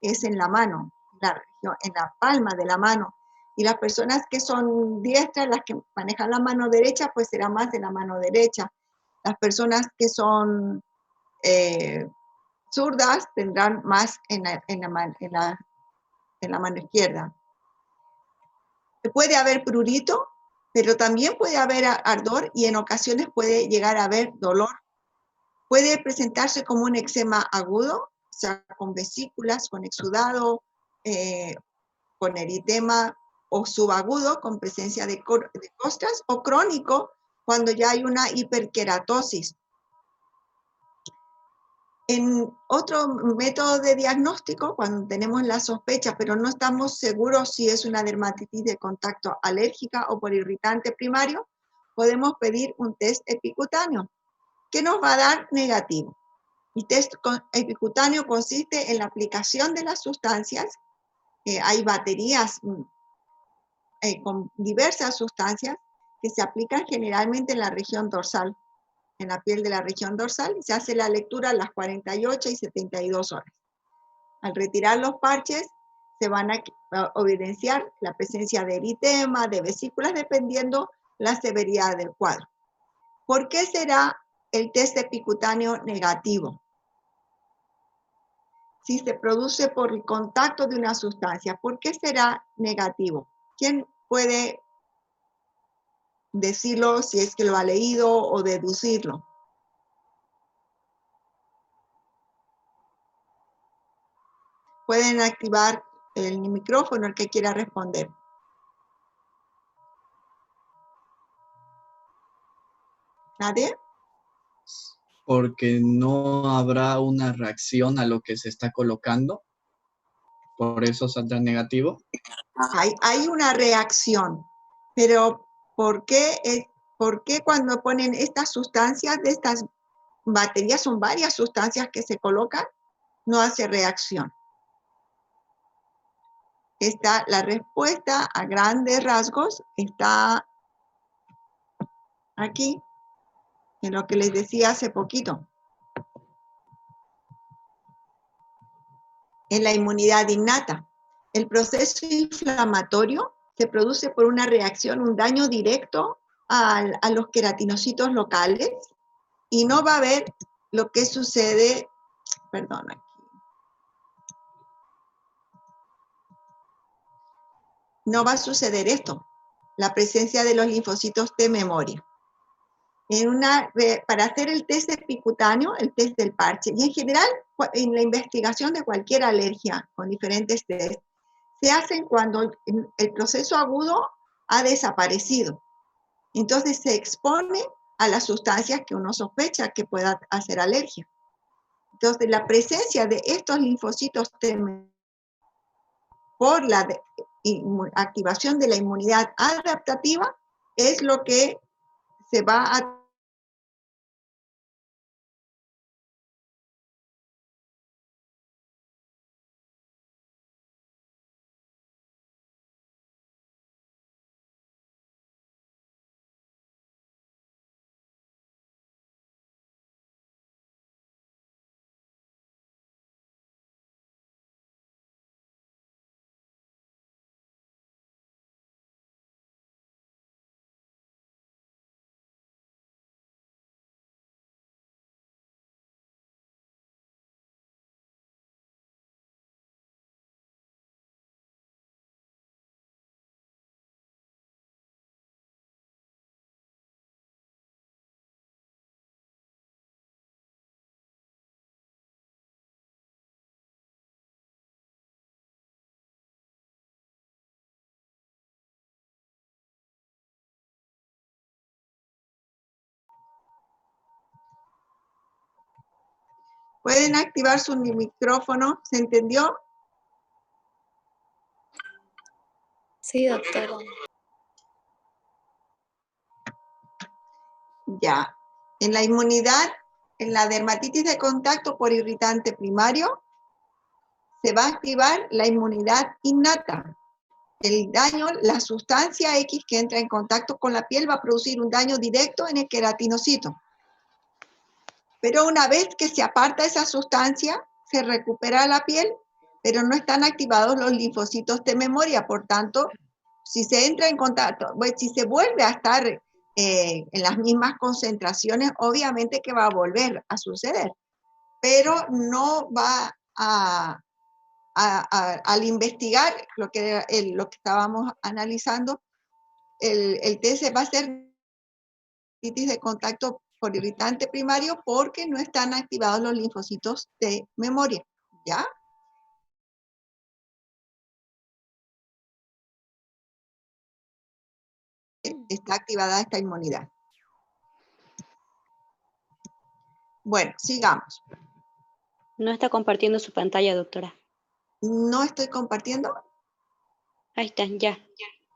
es en la mano, en la palma de la mano. Y las personas que son diestras, las que manejan la mano derecha, pues será más en la mano derecha. Las personas que son zurdas tendrán más en la mano izquierda. Puede haber prurito, pero también puede haber ardor y en ocasiones puede llegar a haber dolor. Puede presentarse como un eczema agudo, o sea, con vesículas, con exudado, con eritema, o subagudo, con presencia de costras, o crónico, cuando ya hay una hiperkeratosis. En otro método de diagnóstico, cuando tenemos la sospecha, pero no estamos seguros si es una dermatitis de contacto alérgica o por irritante primario, podemos pedir un test epicutáneo, que nos va a dar negativo. El test epicutáneo consiste en la aplicación de las sustancias. Hay baterías con diversas sustancias que se aplican generalmente en la región dorsal, en la piel de la región dorsal, y se hace la lectura a las 48 y 72 horas. Al retirar los parches, se van a evidenciar la presencia de eritema, de vesículas, dependiendo la severidad del cuadro. ¿Por qué será el test epicutáneo negativo? Si se produce por el contacto de una sustancia, ¿por qué será negativo? ¿Quién puede decirlo si es que lo ha leído o deducirlo? Pueden activar el micrófono el que quiera responder. ¿Nadie? Porque no habrá una reacción a lo que se está colocando. Por eso saldrá negativo. Hay una reacción, pero ¿por qué cuando ponen estas sustancias, de estas baterías, son varias sustancias que se colocan, no hace reacción? La respuesta a grandes rasgos está aquí, en lo que les decía hace poquito. En la inmunidad innata. El proceso inflamatorio se produce por una reacción, un daño directo a los queratinocitos locales, y no va a haber lo que sucede, perdón, aquí. No va a suceder esto, la presencia de los linfocitos de memoria. Para hacer el test epicutáneo, el test del parche, y en general en la investigación de cualquier alergia con diferentes test, se hacen cuando el proceso agudo ha desaparecido. Entonces se expone a las sustancias que uno sospecha que pueda hacer alergia. Entonces la presencia de estos linfocitos T por la activación de la inmunidad adaptativa es lo que se va a ¿Pueden activar su micrófono? ¿Se entendió? Sí, doctora. Ya. En la inmunidad, en la dermatitis de contacto por irritante primario, se va a activar la inmunidad innata. El daño, la sustancia X que entra en contacto con la piel va a producir un daño directo en el queratinocito. Pero una vez que se aparta esa sustancia, se recupera la piel, pero no están activados los linfocitos de memoria. Por tanto, si se entra en contacto, pues, si se vuelve a estar en las mismas concentraciones, obviamente que va a volver a suceder, pero no va al investigar lo que estábamos analizando, el test va a ser dermatitis de contacto por irritante primario porque no están activados los linfocitos de memoria, ¿ya? Está activada esta inmunidad. Bueno, sigamos. No está compartiendo su pantalla, doctora. ¿No estoy compartiendo? Ahí está, ya.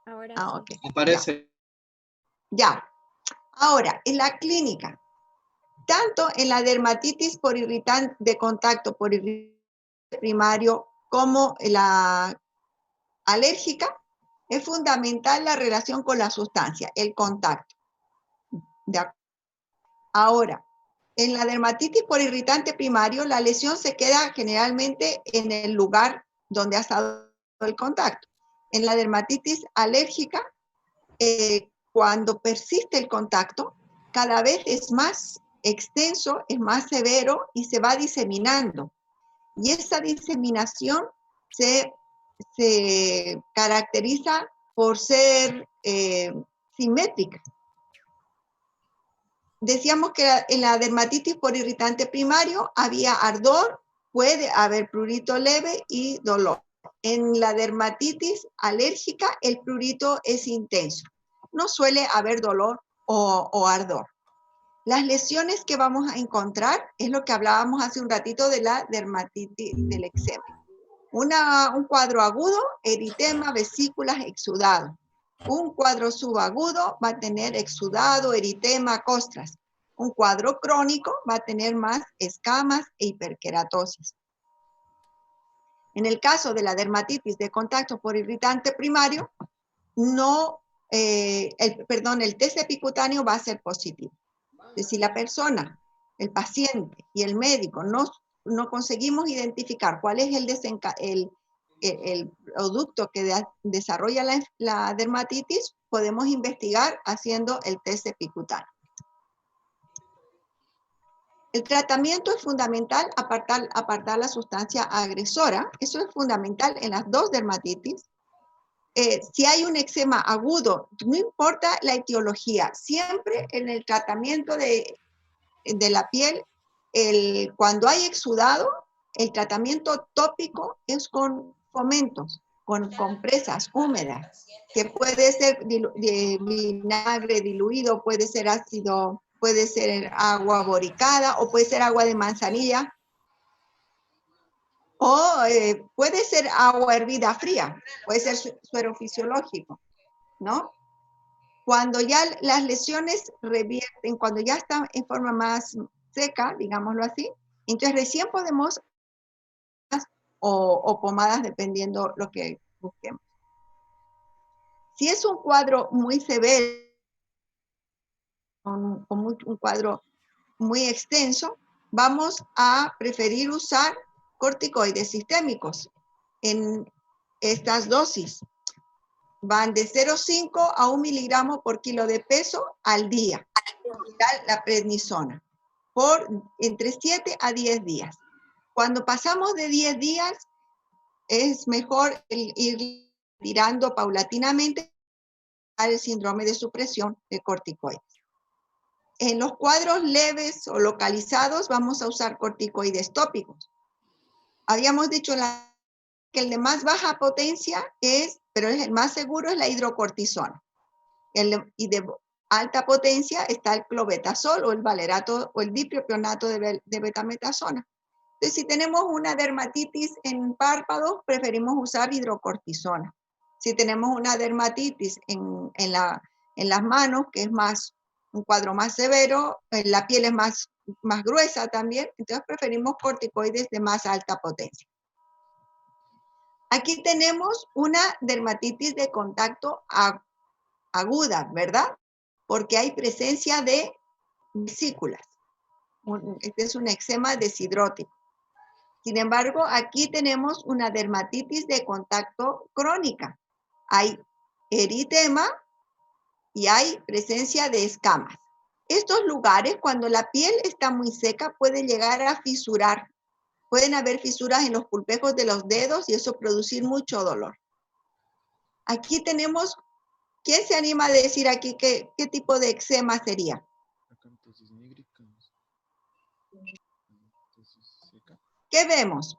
Ahora Ah, sí. ok. Aparece. Ya. Ahora, en la clínica, tanto en la dermatitis por irritante de contacto por irritante primario como en la alérgica, es fundamental la relación con la sustancia, el contacto. Ahora, en la dermatitis por irritante primario, la lesión se queda generalmente en el lugar donde ha estado el contacto. En la dermatitis alérgica, cuando persiste el contacto, cada vez es más extenso, es más severo y se va diseminando. Y esa diseminación se caracteriza por ser simétrica. Decíamos que en la dermatitis por irritante primario había ardor, puede haber prurito leve y dolor. En la dermatitis alérgica el prurito es intenso. No suele haber dolor o ardor. Las lesiones que vamos a encontrar es lo que hablábamos hace un ratito de la dermatitis del eczema. Un cuadro agudo, eritema, vesículas, exudado. Un cuadro subagudo va a tener exudado, eritema, costras. Un cuadro crónico va a tener más escamas e hiperkeratosis. En el caso de la dermatitis de contacto por irritante primario, el test epicutáneo va a ser positivo. Si la persona, el paciente y el médico no conseguimos identificar cuál es el producto que desarrolla la dermatitis, podemos investigar haciendo el test epicutáneo. El tratamiento es fundamental, apartar la sustancia agresora. Eso es fundamental en las dos dermatitis. Si hay un eczema agudo, no importa la etiología, siempre en el tratamiento de la piel, cuando hay exudado, el tratamiento tópico es con fomentos, con compresas húmedas, que puede ser de vinagre diluido, puede ser ácido, puede ser agua boricada o puede ser agua de manzanilla, o puede ser agua hervida fría, puede ser suero fisiológico, ¿no? Cuando ya las lesiones revierten, cuando ya están en forma más seca, digámoslo así, entonces recién podemos o pomadas dependiendo lo que busquemos. Si es un cuadro muy severo, un cuadro muy extenso, vamos a preferir usar corticoides sistémicos en estas dosis. Van de 0,5 a 1 miligramo por kilo de peso al día. La prednisona, por entre 7 a 10 días. Cuando pasamos de 10 días, es mejor ir tirando paulatinamente al síndrome de supresión de corticoides. En los cuadros leves o localizados vamos a usar corticoides tópicos. Habíamos dicho que el de más baja potencia pero es el más seguro, es la hidrocortisona. Y de alta potencia está el clobetasol o el valerato o el dipropionato de betametasona. Entonces, si tenemos una dermatitis en párpados, preferimos usar hidrocortisona. Si tenemos una dermatitis en las manos, que es un cuadro más severo, la piel es más gruesa también, entonces preferimos corticoides de más alta potencia. Aquí tenemos una dermatitis de contacto aguda, ¿verdad? Porque hay presencia de vesículas. Este es un eczema deshidrótico. Sin embargo, aquí tenemos una dermatitis de contacto crónica. Hay eritema y hay presencia de escamas. Estos lugares, cuando la piel está muy seca, puede llegar a fisurar. Pueden haber fisuras en los pulpejos de los dedos y eso producir mucho dolor. Aquí tenemos, ¿quién se anima a decir aquí qué tipo de eczema sería? ¿Qué vemos?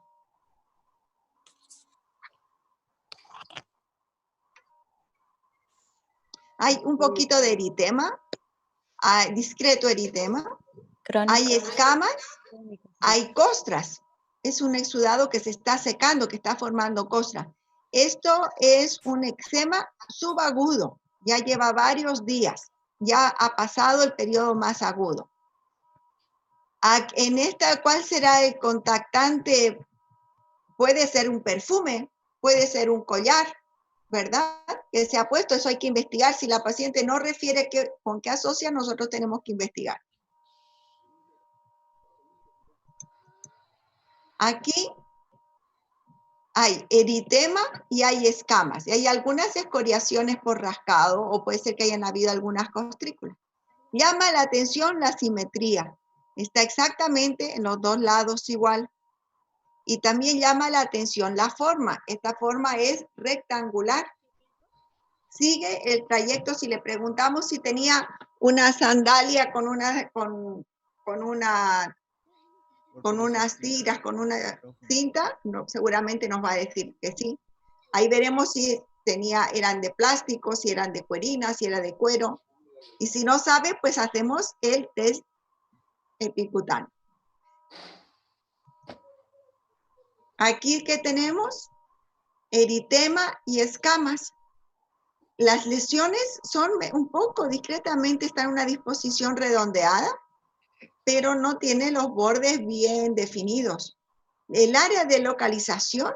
Hay un poquito de eritema, hay discreto eritema, hay escamas, hay costras. Es un exudado que se está secando, que está formando costras. Esto es un eczema subagudo, ya lleva varios días, ya ha pasado el periodo más agudo. En esta, ¿cuál será el contactante? Puede ser un perfume, puede ser un collar, ¿verdad? Que se ha puesto, eso hay que investigar. Si la paciente no refiere con qué asocia, nosotros tenemos que investigar. Aquí hay eritema y hay escamas. Y hay algunas escoriaciones por rascado o puede ser que hayan habido algunas costrículas. Llama la atención la simetría. Está exactamente en los dos lados igual. Y también llama la atención la forma. Esta forma es rectangular. Sigue el trayecto. Si le preguntamos si tenía una sandalia con unas tiras, con una cinta, no, seguramente nos va a decir que sí. Ahí veremos si eran de plástico, si eran de cuerina, si era de cuero. Y si no sabe, pues hacemos el test epicutáneo. Aquí, ¿qué tenemos? Eritema y escamas. Las lesiones son un poco discretamente, están en una disposición redondeada, pero no tiene los bordes bien definidos. El área de localización,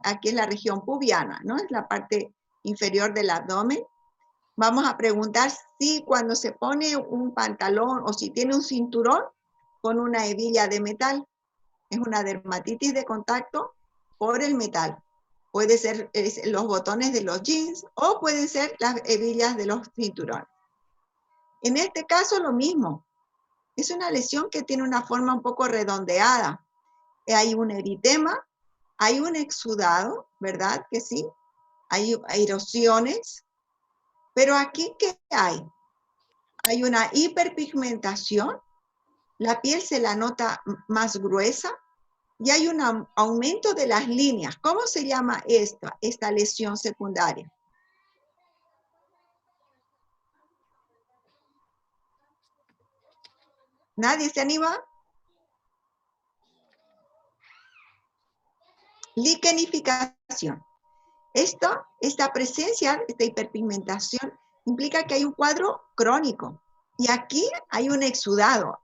aquí es la región pubiana, ¿no? Es la parte inferior del abdomen. Vamos a preguntar si cuando se pone un pantalón o si tiene un cinturón con una hebilla de metal. Es una dermatitis de contacto por el metal. Puede ser los botones de los jeans o pueden ser las hebillas de los cinturones. En este caso lo mismo. Es una lesión que tiene una forma un poco redondeada. Hay un eritema, hay un exudado, ¿verdad? Que sí. Hay erosiones. Pero aquí, ¿qué hay? Hay una hiperpigmentación. La piel se la nota más gruesa. Y hay un aumento de las líneas. ¿Cómo se llama esta lesión secundaria? ¿Nadie se anima? Liquenificación. Esta presencia, esta hiperpigmentación, implica que hay un cuadro crónico. Y aquí hay un exudado.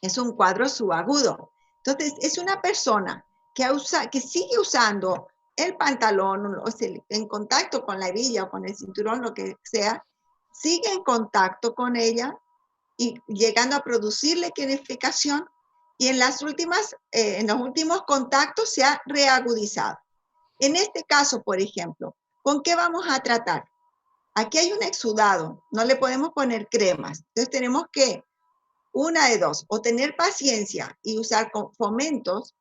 Es un cuadro subagudo. Entonces, es una persona que sigue usando el pantalón en contacto con la hebilla o con el cinturón, lo que sea, sigue en contacto con ella y llegando a producir liquenificación y en los últimos contactos se ha reagudizado. En este caso, por ejemplo, ¿con qué vamos a tratar? Aquí hay un exudado, no le podemos poner cremas, entonces tenemos que una de dos, o tener paciencia y usar fomentos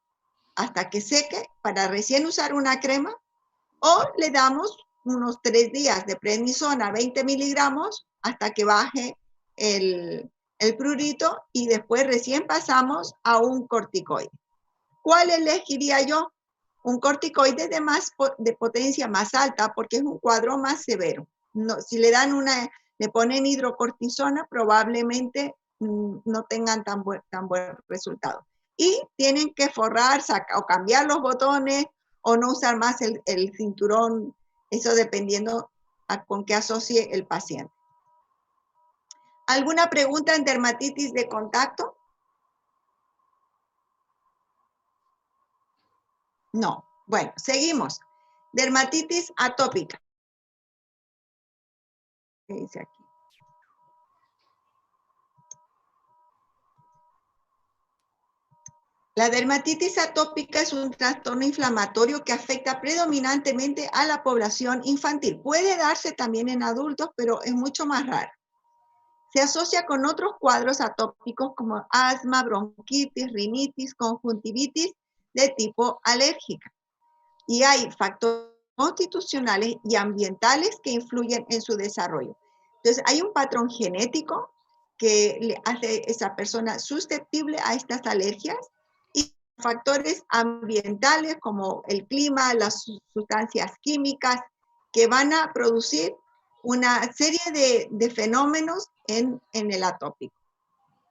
hasta que seque para recién usar una crema, o le damos unos 3 días de prednisona, 20 miligramos, hasta que baje el prurito y después recién pasamos a un corticoide. ¿Cuál elegiría yo? Un corticoide de potencia más alta porque es un cuadro más severo. No, si le ponen hidrocortisona, probablemente no tengan tan buen resultado. Y tienen que forrar, o cambiar los botones o no usar más el cinturón, eso dependiendo con qué asocie el paciente. ¿Alguna pregunta en dermatitis de contacto? No. Bueno, seguimos. Dermatitis atópica. ¿Qué dice aquí? La dermatitis atópica es un trastorno inflamatorio que afecta predominantemente a la población infantil. Puede darse también en adultos, pero es mucho más raro. Se asocia con otros cuadros atópicos como asma, bronquitis, rinitis, conjuntivitis de tipo alérgica. Y hay factores constitucionales y ambientales que influyen en su desarrollo. Entonces, hay un patrón genético que le hace a esa persona susceptible a estas alergias, y factores ambientales como el clima, las sustancias químicas, que van a producir una serie de fenómenos en el atópico.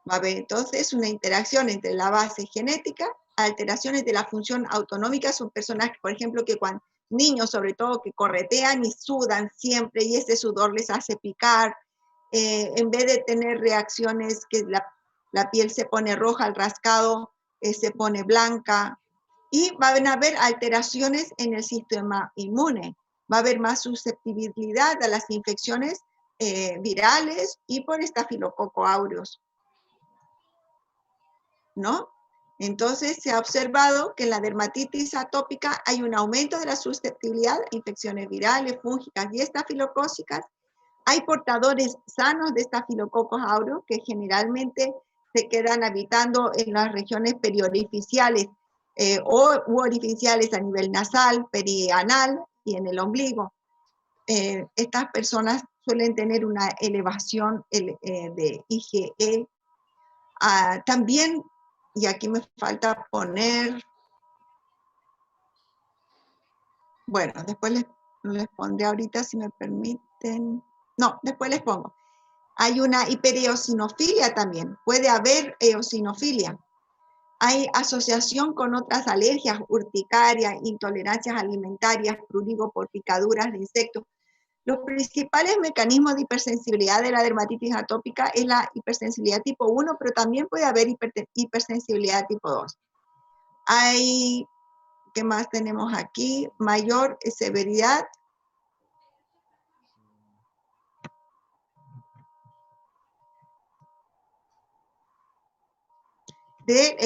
Va a haber entonces una interacción entre la base genética, alteraciones de la función autonómica. Son personas, por ejemplo, que cuando niños sobre todo, que corretean y sudan siempre, y ese sudor les hace picar, en vez de tener reacciones que la piel se pone roja al rascado, se pone blanca, y van a haber alteraciones en el sistema inmune. Va a haber más susceptibilidad a las infecciones virales y por Staphylococcus aureus, ¿no? Entonces se ha observado que en la dermatitis atópica hay un aumento de la susceptibilidad a infecciones virales, fúngicas y estafilocócicas. Hay portadores sanos de Staphylococcus aureus que generalmente se quedan habitando en las regiones periorificiales u orificiales a nivel nasal, perianal y en el ombligo. Estas personas suelen tener una elevación de IgE. También, y aquí me falta poner, bueno, después les pondré ahorita si me permiten. No, después les pongo. Hay una hipereosinofilia también, puede haber eosinofilia. Hay asociación con otras alergias, urticaria, intolerancias alimentarias, prurigo por picaduras de insectos. Los principales mecanismos de hipersensibilidad de la dermatitis atópica es la hipersensibilidad tipo 1, pero también puede haber hipersensibilidad tipo 2. Hay, ¿qué más tenemos aquí? Mayor severidad. De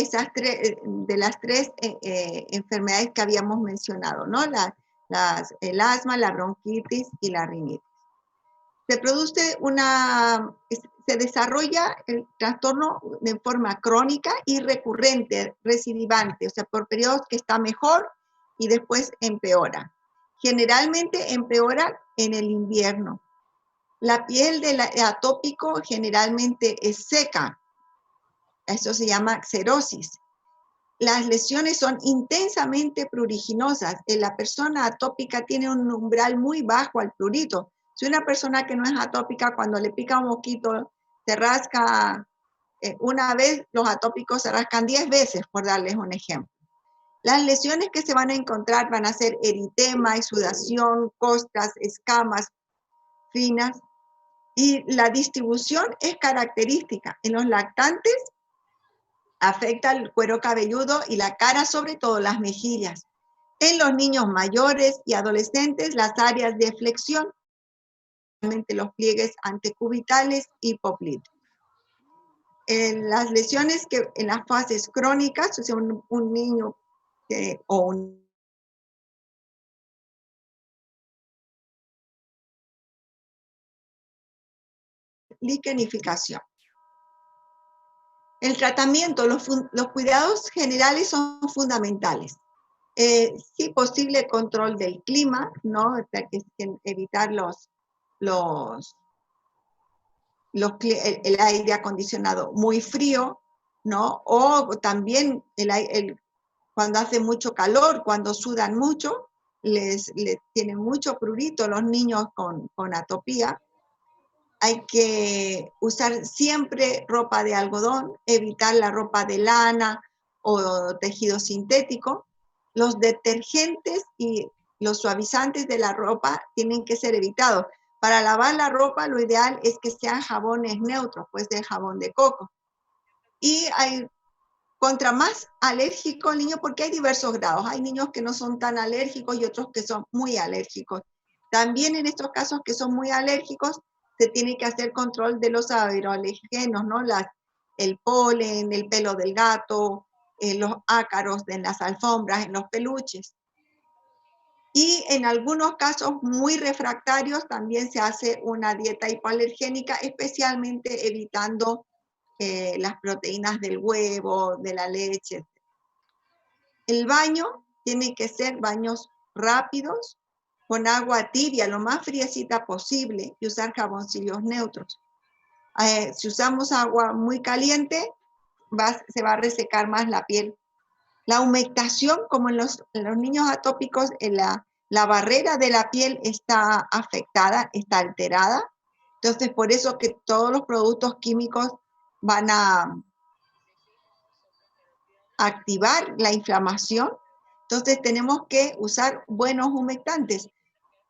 las tres enfermedades que habíamos mencionado, ¿no? El asma, la bronquitis y la rinitis. Se desarrolla el trastorno de forma crónica y recurrente, recidivante, o sea, por periodos que está mejor y después empeora. Generalmente empeora en el invierno. La piel del atópico generalmente es seca. Eso se llama xerosis. Las lesiones son intensamente pruriginosas. La persona atópica tiene un umbral muy bajo al prurito. Si una persona que no es atópica, cuando le pica un mosquito, se rasca una vez, los atópicos se rascan 10 veces, por darles un ejemplo. Las lesiones que se van a encontrar van a ser eritema, exudación, costras, escamas finas, y la distribución es característica. En los lactantes afecta el cuero cabelludo y la cara, sobre todo las mejillas. En los niños mayores y adolescentes, las áreas de flexión, los pliegues antecubitales y popliteos. En las lesiones que en las fases crónicas, o sea, un niño o un liquenificación. El tratamiento, los cuidados generales son fundamentales. Sí, posible control del clima, ¿no? Evitar el aire acondicionado muy frío, ¿no? O también cuando hace mucho calor, cuando sudan mucho, les tienen mucho prurito los niños con atopía. Hay que usar siempre ropa de algodón, evitar la ropa de lana o tejido sintético. Los detergentes y los suavizantes de la ropa tienen que ser evitados. Para lavar la ropa, lo ideal es que sean jabones neutros, pues de jabón de coco. Y contra más alérgico el niño, porque hay diversos grados. Hay niños que no son tan alérgicos y otros que son muy alérgicos. También en estos casos que son muy alérgicos, se tiene que hacer control de los aeroalergenos, ¿no? El polen, el pelo del gato, en los ácaros, en las alfombras, en los peluches. Y en algunos casos muy refractarios también se hace una dieta hipoalergénica, especialmente evitando las proteínas del huevo, de la leche. El baño tiene que ser baños rápidos, con agua tibia, lo más friecita posible, y usar jaboncillos neutros. Si usamos agua muy caliente, se va a resecar más la piel. La humectación, como en los niños atópicos, la barrera de la piel está afectada, está alterada. Entonces, por eso que todos los productos químicos van a activar la inflamación. Entonces, tenemos que usar buenos humectantes.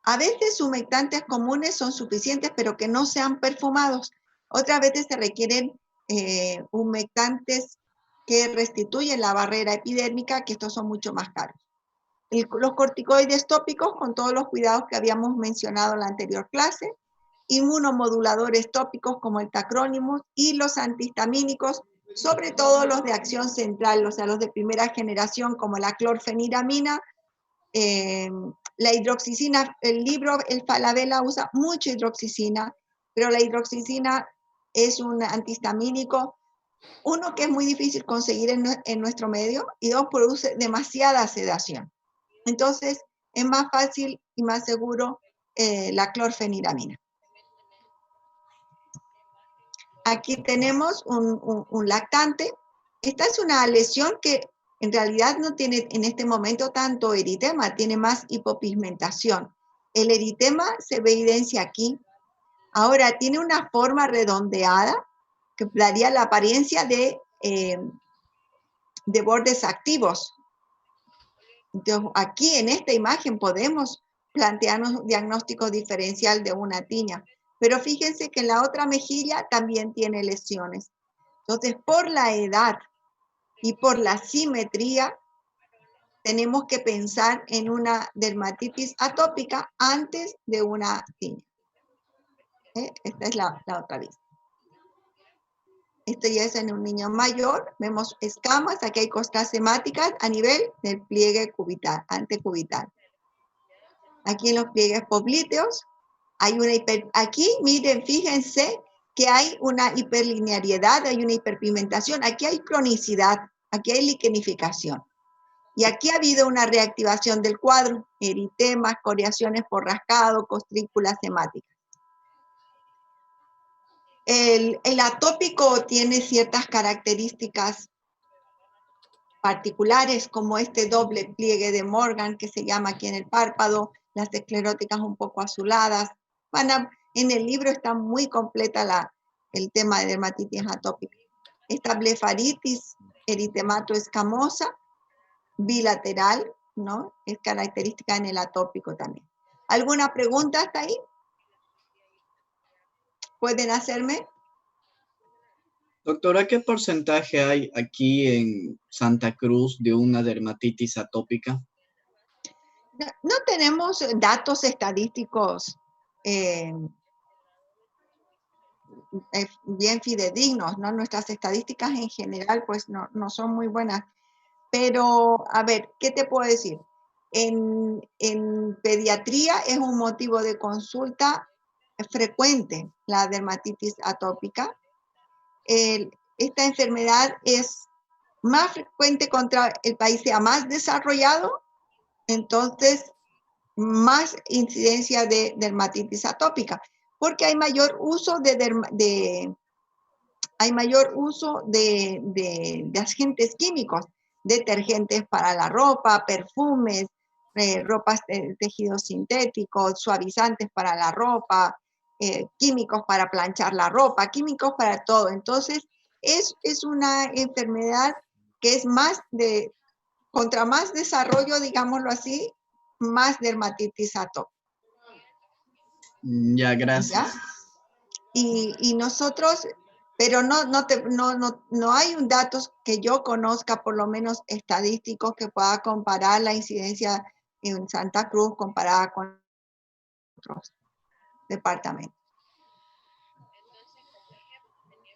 A veces humectantes comunes son suficientes, pero que no sean perfumados. Otras veces se requieren humectantes que restituyen la barrera epidérmica, que estos son mucho más caros. Los corticoides tópicos, con todos los cuidados que habíamos mencionado en la anterior clase, inmunomoduladores tópicos como el tacrónimo y los antihistamínicos, sobre todo los de acción central, o sea, los de primera generación como la clorfeniramina, la hidroxicina. El Falabella usa mucha hidroxicina, pero la hidroxicina es un antihistamínico, uno, que es muy difícil conseguir en nuestro medio, y dos, produce demasiada sedación. Entonces, es más fácil y más seguro la clorfeniramina. Aquí tenemos un lactante. Esta es una lesión que en realidad no tiene en este momento tanto eritema, tiene más hipopigmentación. El eritema se ve evidencia aquí. Ahora, tiene una forma redondeada que daría la apariencia de bordes activos. Entonces, aquí en esta imagen podemos plantearnos un diagnóstico diferencial de una tiña. Pero fíjense que en la otra mejilla también tiene lesiones. Entonces, por la edad y por la simetría, tenemos que pensar en una dermatitis atópica antes de una tiña. Esta es la otra vista. Esto ya es en un niño mayor. Vemos escamas, aquí hay costras hemáticas a nivel del pliegue cubital, antecubital. Aquí en los pliegues poplíteos hay una aquí miren, fíjense que hay una hiperlinearidad, hay una hiperpigmentación, aquí hay cronicidad, aquí hay liquenificación. Y aquí ha habido una reactivación del cuadro, eritemas, coriaciones por rascado, costrículas hemáticas. El atópico tiene ciertas características particulares, como este doble pliegue de Morgan, que se llama aquí en el párpado, las escleróticas un poco azuladas. En el libro está muy completa el tema de dermatitis atópica. Esta blefaritis eritemato escamosa, bilateral, ¿no? Es característica en el atópico también. ¿Alguna pregunta hasta ahí? ¿Pueden hacerme? Doctora, ¿qué porcentaje hay aquí en Santa Cruz de una dermatitis atópica? No tenemos datos estadísticos bien fidedignos, ¿no? Nuestras estadísticas en general pues no son muy buenas. Pero, a ver, ¿qué te puedo decir? En pediatría es un motivo de consulta frecuente la dermatitis atópica. Esta enfermedad es más frecuente contra el país sea más desarrollado, entonces más incidencia de dermatitis atópica, porque hay mayor uso de agentes químicos, detergentes para la ropa, perfumes, ropas de tejidos sintéticos, suavizantes para la ropa, químicos para planchar la ropa, químicos para todo. Entonces, es una enfermedad que es contra más desarrollo, digámoslo así, más dermatitis atópica. Ya, gracias. ¿Ya? Y nosotros, pero no hay un datos que yo conozca, por lo menos estadísticos, que pueda comparar la incidencia en Santa Cruz comparada con otros departamentos.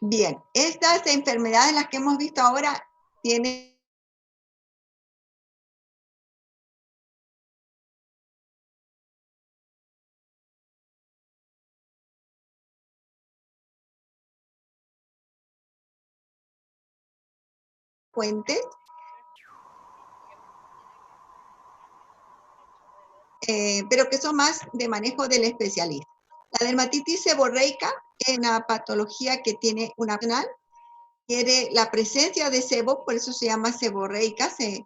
Bien, estas enfermedades, las que hemos visto ahora, tienen frecuentes, pero que son más de manejo del especialista. La dermatitis seborreica es una patología que tiene una quiere la presencia de sebo, por eso se llama seborreica, se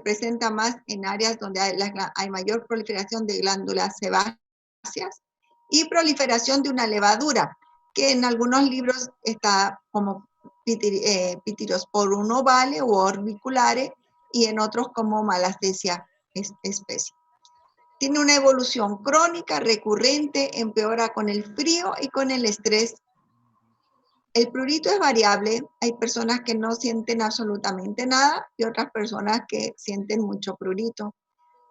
presenta más en áreas donde hay mayor proliferación de glándulas sebáceas y proliferación de una levadura, que en algunos libros está como Pityrosporum ovale o orbiculare, y en otros como Malassezia especie. Tiene una evolución crónica, recurrente, empeora con el frío y con el estrés. El prurito es variable, hay personas que no sienten absolutamente nada y otras personas que sienten mucho prurito.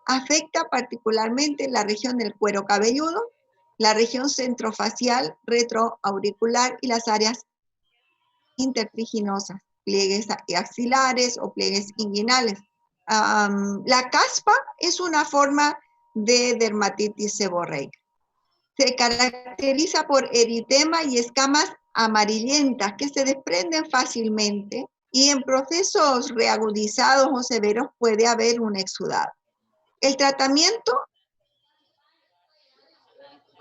Afecta particularmente la región del cuero cabelludo, la región centrofacial, retroauricular y las áreas intertriginosas, pliegues axilares o pliegues inguinales. La caspa es una forma de dermatitis seborreica. Se caracteriza por eritema y escamas amarillentas que se desprenden fácilmente y en procesos reagudizados o severos puede haber un exudado. El tratamiento,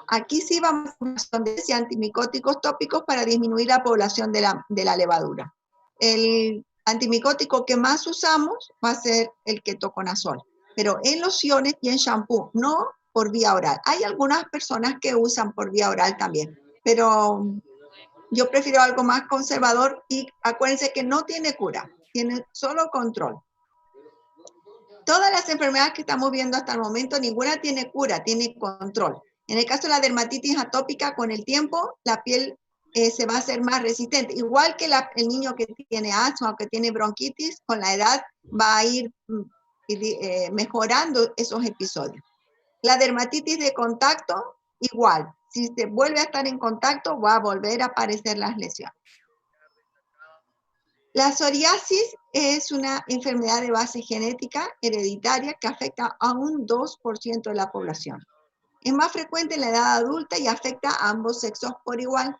aquí sí vamos a decir antimicóticos tópicos para disminuir la población de la levadura. El antimicótico que más usamos va a ser el ketoconazol, pero en lociones y en shampoo, no por vía oral. Hay algunas personas que usan por vía oral también, pero yo prefiero algo más conservador y acuérdense que no tiene cura, tiene solo control. Todas las enfermedades que estamos viendo hasta el momento, ninguna tiene cura, tiene control. En el caso de la dermatitis atópica, con el tiempo, la piel se va a hacer más resistente. Igual que el niño que tiene asma o que tiene bronquitis, con la edad va a ir mejorando esos episodios. La dermatitis de contacto, igual. Si se vuelve a estar en contacto, va a volver a aparecer las lesiones. La psoriasis es una enfermedad de base genética hereditaria que afecta a un 2% de la población. Es más frecuente en la edad adulta y afecta a ambos sexos por igual.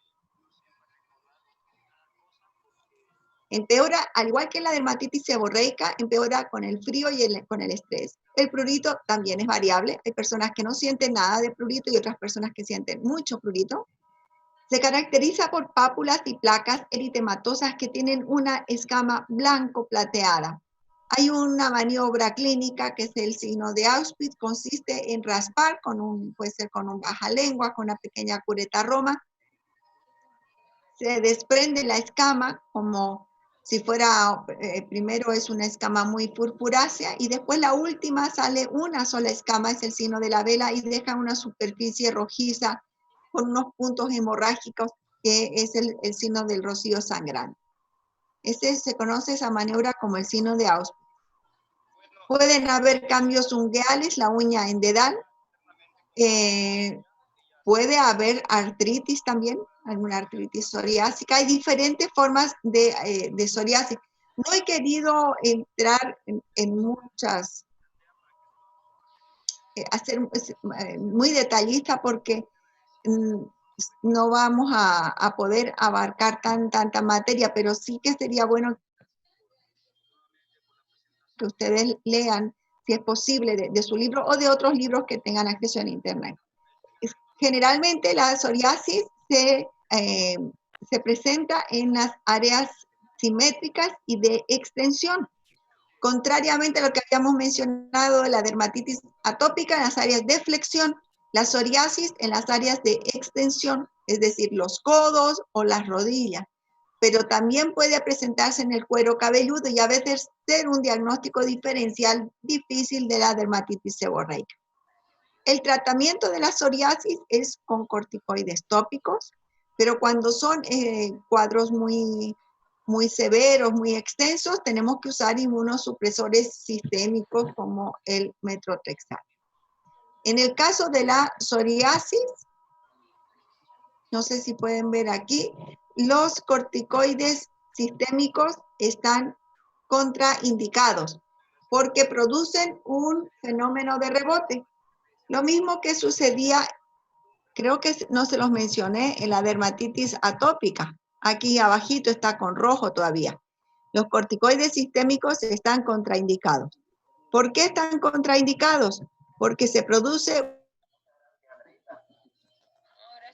Empeora, al igual que la dermatitis seborreica, empeora con el frío y con el estrés. El prurito también es variable. Hay personas que no sienten nada de prurito y otras personas que sienten mucho prurito. Se caracteriza por pápulas y placas eritematosas que tienen una escama blanco-plateada. Hay una maniobra clínica que es el signo de Auspitz, consiste en raspar, puede ser con un baja lengua, con una pequeña cureta roma. Se desprende la escama como si fuera, primero es una escama muy purpurácea y después la última sale una sola escama, es el signo de la vela y deja una superficie rojiza con unos puntos hemorrágicos que es el signo del rocío sangrante. Se conoce esa maniobra como el signo de Auspitz. Pueden haber cambios ungueales, la uña en dedal. Puede haber artritis también, alguna artritis psoriásica. Hay diferentes formas de psoriasis. No he querido entrar en muchas, hacer muy detallista porque no vamos a poder abarcar tanta materia, pero sí que sería bueno que ustedes lean, si es posible, de su libro o de otros libros que tengan acceso en internet. Generalmente la psoriasis se presenta en las áreas simétricas y de extensión. Contrariamente a lo que habíamos mencionado de la dermatitis atópica en las áreas de flexión, la psoriasis en las áreas de extensión, es decir, los codos o las rodillas. Pero también puede presentarse en el cuero cabelludo y a veces ser un diagnóstico diferencial difícil de la dermatitis seborreica. El tratamiento de la psoriasis es con corticoides tópicos, pero cuando son cuadros muy severos, muy extensos, tenemos que usar inmunosupresores sistémicos como el metotrexato. En el caso de la psoriasis, no sé si pueden ver aquí, los corticoides sistémicos están contraindicados porque producen un fenómeno de rebote. Lo mismo que sucedía, creo que no se los mencioné, en la dermatitis atópica. Aquí abajito está con rojo todavía. Los corticoides sistémicos están contraindicados. ¿Por qué están contraindicados? Porque se produce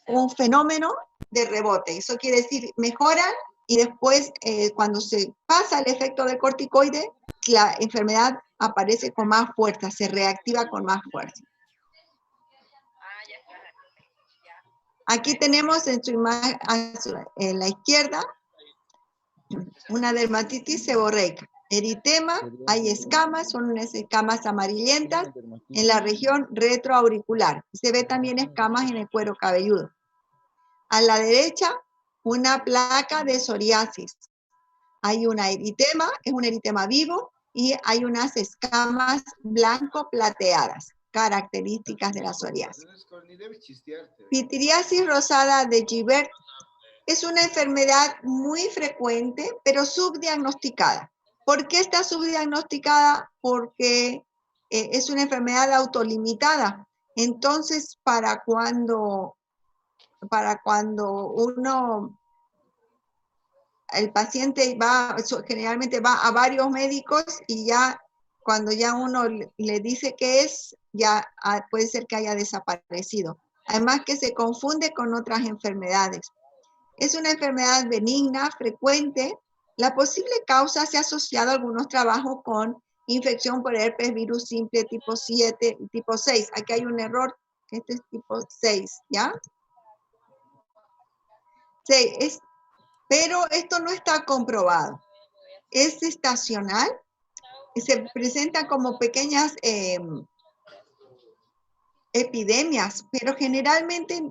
un fenómeno de rebote. Eso quiere decir, mejoran y después cuando se pasa el efecto del corticoide, la enfermedad aparece con más fuerza, se reactiva con más fuerza. Aquí tenemos en su imagen, en la izquierda, una dermatitis seborreica. Eritema, hay escamas, son unas escamas amarillentas en la región retroauricular. Se ve también escamas en el cuero cabelludo. A la derecha, una placa de psoriasis. Hay una eritema, es un eritema vivo, y hay unas escamas blanco-plateadas, características de la psoriasis. Pitiriasis rosada de Gibert es una enfermedad muy frecuente, pero subdiagnosticada. ¿Por qué está subdiagnosticada? Porque es una enfermedad autolimitada. Entonces, para cuando el paciente generalmente va a varios médicos y ya cuando ya uno le dice qué es, ya puede ser que haya desaparecido. Además que se confunde con otras enfermedades. Es una enfermedad benigna, frecuente. La posible causa se ha asociado a algunos trabajos con infección por herpes virus simple tipo 7 y tipo 6. Aquí hay un error, este es tipo 6, ¿ya? Sí, pero esto no está comprobado. Es estacional, se presentan como pequeñas epidemias, pero generalmente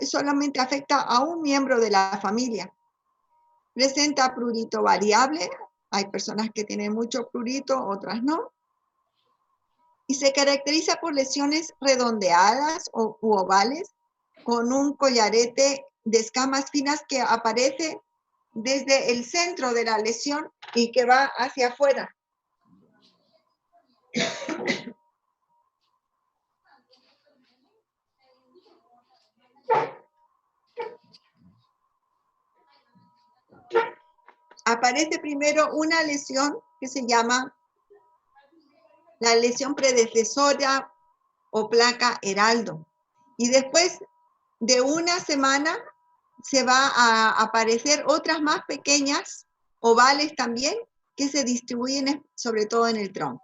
solamente afecta a un miembro de la familia. Presenta prurito variable, hay personas que tienen mucho prurito, otras no. Y se caracteriza por lesiones redondeadas u ovales, con un collarete de escamas finas que aparece desde el centro de la lesión y que va hacia afuera. Aparece primero una lesión que se llama la lesión predecesora o placa heraldo. Y después de una semana se va a aparecer otras más pequeñas, ovales también, que se distribuyen sobre todo en el tronco.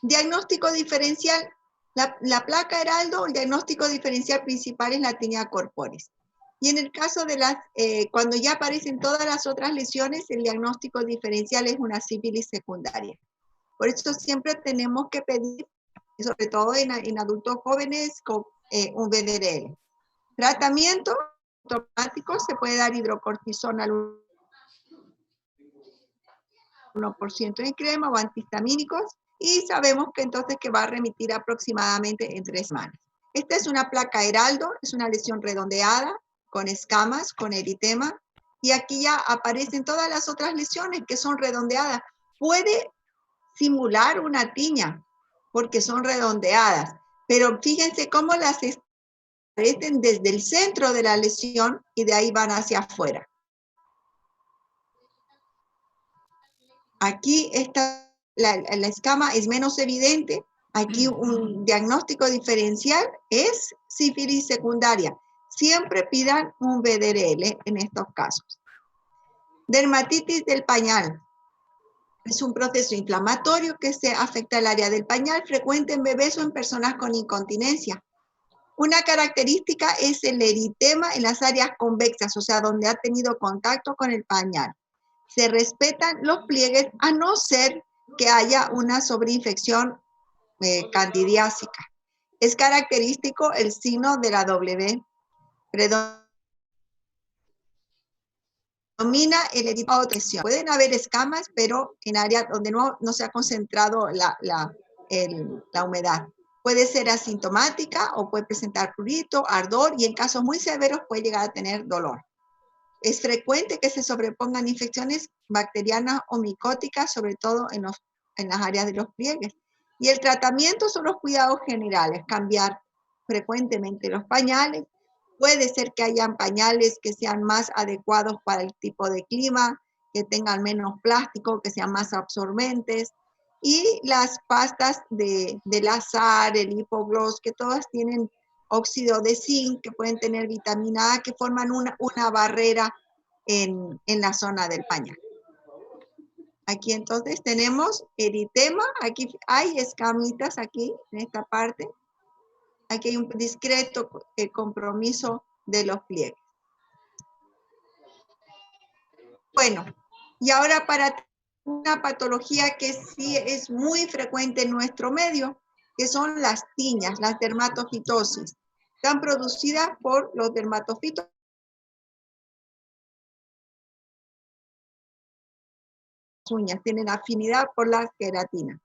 Diagnóstico diferencial. La placa heraldo, el diagnóstico diferencial principal es la tinea corporis. Y en el caso de cuando ya aparecen todas las otras lesiones, el diagnóstico diferencial es una sífilis secundaria. Por eso siempre tenemos que pedir, sobre todo en adultos jóvenes, con un VDRL. Tratamiento automático, se puede dar hidrocortisona al 1% en crema o antihistamínicos, y sabemos que entonces que va a remitir aproximadamente en 3 semanas. Esta es una placa heraldo, es una lesión redondeada, con escamas, con eritema, y aquí ya aparecen todas las otras lesiones que son redondeadas. Puede simular una tiña, porque son redondeadas, pero fíjense cómo las aparecen desde el centro de la lesión y de ahí van hacia afuera. Aquí la escama es menos evidente. Aquí un diagnóstico diferencial es sífilis secundaria. Siempre pidan un VDRL en estos casos. Dermatitis del pañal. Es un proceso inflamatorio que se afecta al área del pañal, frecuente en bebés o en personas con incontinencia. Una característica es el eritema en las áreas convexas, o sea, donde ha tenido contacto con el pañal. Se respetan los pliegues a no ser que haya una sobreinfección candidiásica. Es característico el signo de la W. Predomina el eritema o tensión. Pueden haber escamas, pero en áreas donde no se ha concentrado la humedad. Puede ser asintomática o puede presentar prurito, ardor, y en casos muy severos puede llegar a tener dolor. Es frecuente que se sobrepongan infecciones bacterianas o micóticas, sobre todo en las áreas de los pliegues. Y el tratamiento son los cuidados generales, cambiar frecuentemente los pañales. Puede ser que hayan pañales que sean más adecuados para el tipo de clima, que tengan menos plástico, que sean más absorbentes, y las pastas del azar, el hipogloss, que todas tienen óxido de zinc, que pueden tener vitamina A, que forman una barrera en la zona del pañal. Aquí entonces tenemos eritema, aquí hay escamitas aquí, en esta parte. Aquí hay un discreto compromiso de los pliegues. Bueno, y ahora para una patología que sí es muy frecuente en nuestro medio, que son las tiñas, las dermatofitosis. Están producidas por los dermatofitos. Uñas tienen afinidad por la queratina.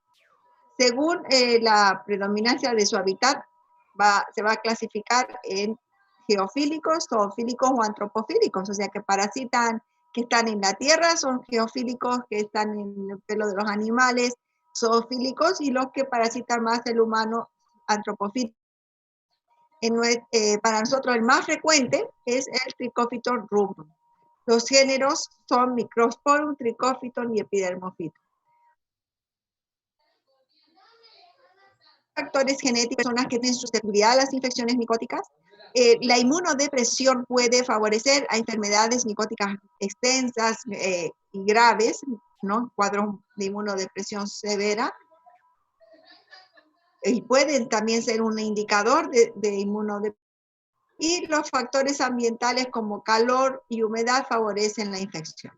Según la predominancia de su hábitat, se va a clasificar en geofílicos, zoofílicos o antropofílicos, o sea que parasitan, que están en la tierra, son geofílicos, que están en el pelo de los animales, zoofílicos, y los que parasitan más el humano, antropofílicos. Para nosotros el más frecuente es el Trichophyton rubrum. Los géneros son Microsporum, Trichophyton y Epidermophyton. Factores genéticos, personas que tienen susceptibilidad a las infecciones micóticas. La inmunodepresión puede favorecer a enfermedades micóticas extensas y graves, ¿no? Cuadros de inmunodepresión severa. Y pueden también ser un indicador de inmunodepresión. Y los factores ambientales como calor y humedad favorecen la infección.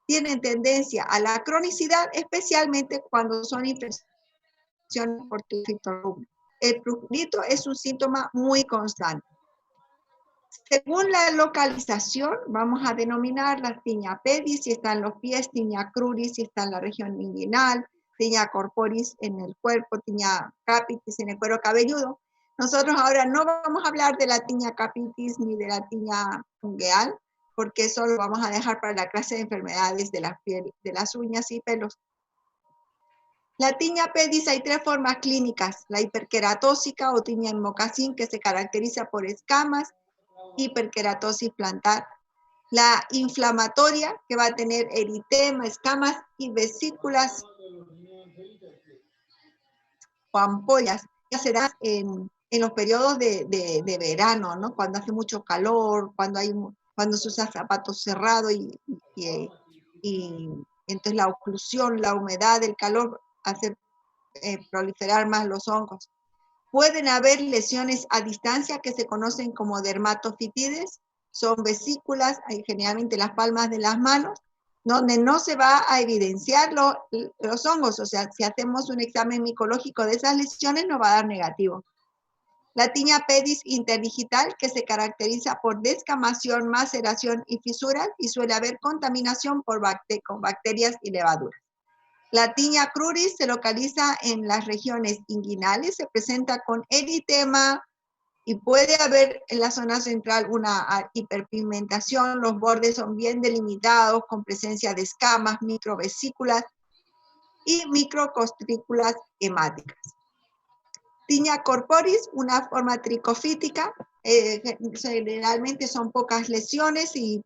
Tienen tendencia a la cronicidad, especialmente cuando son infecciones por Trichophyton rubrum. El prurito es un síntoma muy constante. Según la localización, vamos a denominar la tiña pedis si está en los pies, tiña cruris si está en la región inguinal, tiña corporis en el cuerpo, tiña capitis en el cuero cabelludo. Nosotros ahora no vamos a hablar de la tiña capitis ni de la tiña fungueal, porque eso lo vamos a dejar para la clase de enfermedades de la piel, de las uñas y pelos. La tiña pedis hay tres formas clínicas: la hiperqueratósica o tiña en mocasín, que se caracteriza por escamas, hiperqueratosis plantar. La inflamatoria, que va a tener eritema, escamas y vesículas o ampollas, que se da en los periodos de verano, ¿no? Cuando hace mucho calor, cuando se usa zapatos cerrados y entonces la oclusión, la humedad, el calor hace proliferar más los hongos. Pueden haber lesiones a distancia que se conocen como dermatofitides, son vesículas, generalmente las palmas de las manos, donde no se va a evidenciar los hongos, o sea, si hacemos un examen micológico de esas lesiones nos va a dar negativo. La tiña pedis interdigital, que se caracteriza por descamación, maceración y fisuras, y suele haber contaminación por bacterias y levaduras. La tiña cruris se localiza en las regiones inguinales, se presenta con eritema y puede haber en la zona central una hiperpigmentación, los bordes son bien delimitados con presencia de escamas, microvesículas y microcostrículas hemáticas. Tiña corporis, una forma tricofítica, generalmente son pocas lesiones y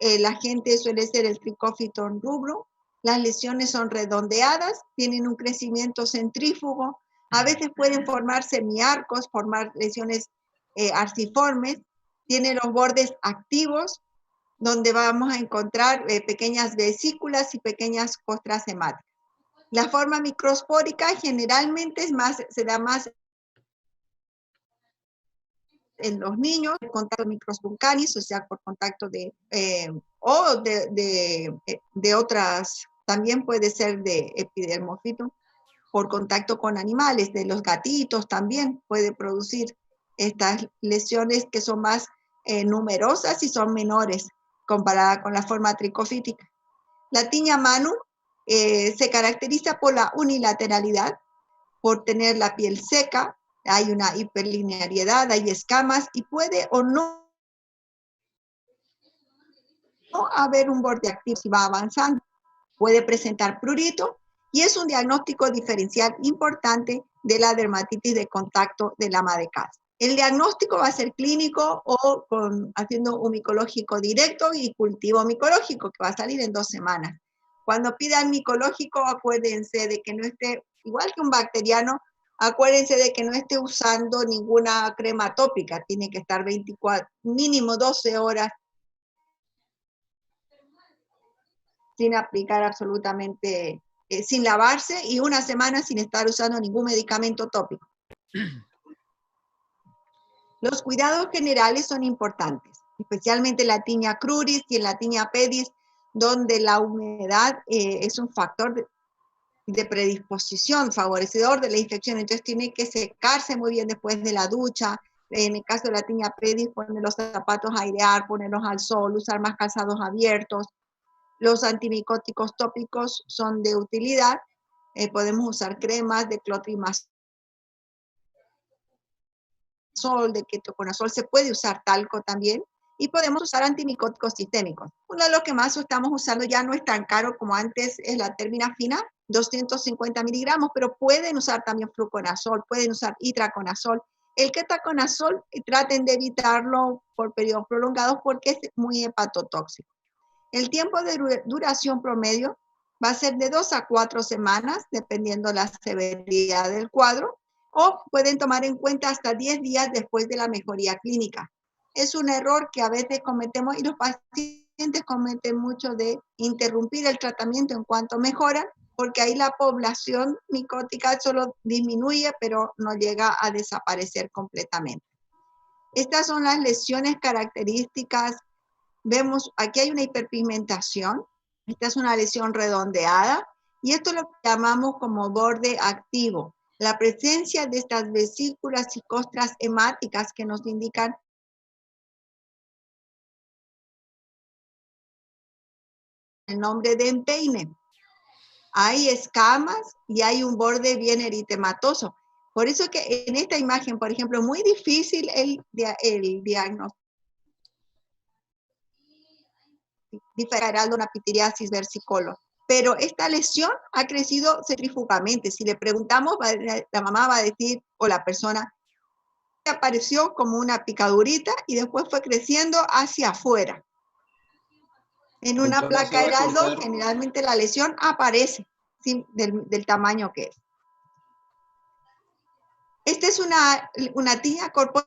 la gente suele ser el Trichophyton rubrum. Las lesiones son redondeadas, tienen un crecimiento centrífugo, a veces pueden formar semiarcos, formar lesiones arciformes, tienen los bordes activos, donde vamos a encontrar pequeñas vesículas y pequeñas costras hemáticas. La forma microspórica generalmente se da más en los niños, por contacto microspuncanis, o sea, por contacto de otras, también puede ser de epidermofito, por contacto con animales, de los gatitos también puede producir estas lesiones que son más numerosas y son menores comparada con la forma tricofítica. La tiña manu se caracteriza por la unilateralidad, por tener la piel seca, hay una hiperlinearidad, hay escamas y puede o no haber un borde activo si va avanzando. Puede presentar prurito y es un diagnóstico diferencial importante de la dermatitis de contacto del ama de casa. El diagnóstico va a ser clínico o haciendo un micológico directo y cultivo micológico que va a salir en 2 semanas. Cuando pidan micológico, acuérdense de que no esté, igual que un bacteriano, acuérdense de que no esté usando ninguna crema tópica, tiene que estar 24, mínimo 12 horas sin aplicar absolutamente, sin lavarse, y 1 semana sin estar usando ningún medicamento tópico. Los cuidados generales son importantes, especialmente en la Tinea cruris y en la Tinea pedis, donde la humedad es un factor de predisposición, favorecedor de la infección. Entonces tiene que secarse muy bien después de la ducha. En el caso de la Tinea pedis, poner los zapatos a airear, ponerlos al sol, usar más calzados abiertos. Los antimicóticos tópicos son de utilidad. Podemos usar cremas de clotrimazol, de ketoconazol, se puede usar talco también, y podemos usar antimicóticos sistémicos. Uno de los que más estamos usando ya no es tan caro como antes, es la terminafina, 250 miligramos, pero pueden usar también fluconazol, pueden usar itraconazol. El ketoconazol traten de evitarlo por periodos prolongados porque es muy hepatotóxico. El tiempo de duración promedio va a ser de 2 a 4 semanas, dependiendo la severidad del cuadro, o pueden tomar en cuenta hasta 10 días después de la mejoría clínica. Es un error que a veces cometemos y los pacientes cometen mucho de interrumpir el tratamiento en cuanto mejoran, porque ahí la población micótica solo disminuye, pero no llega a desaparecer completamente. Estas son las lesiones características. Vemos, aquí hay una hiperpigmentación, esta es una lesión redondeada, y esto lo llamamos como borde activo. La presencia de estas vesículas y costras hemáticas que nos indican el nombre de empeine. Hay escamas y hay un borde bien eritematoso. Por eso que en esta imagen, por ejemplo, es muy difícil el diagnóstico diferencial de una pitiriasis versicolor. Pero esta lesión ha crecido centrífugamente. Si le preguntamos, la mamá va a decir, o la persona, apareció como una picadurita y después fue creciendo hacia afuera. En una Doctora, placa se va a heraldo, cortar. generalmente la lesión aparece del tamaño que es. Esta es una tinea corporal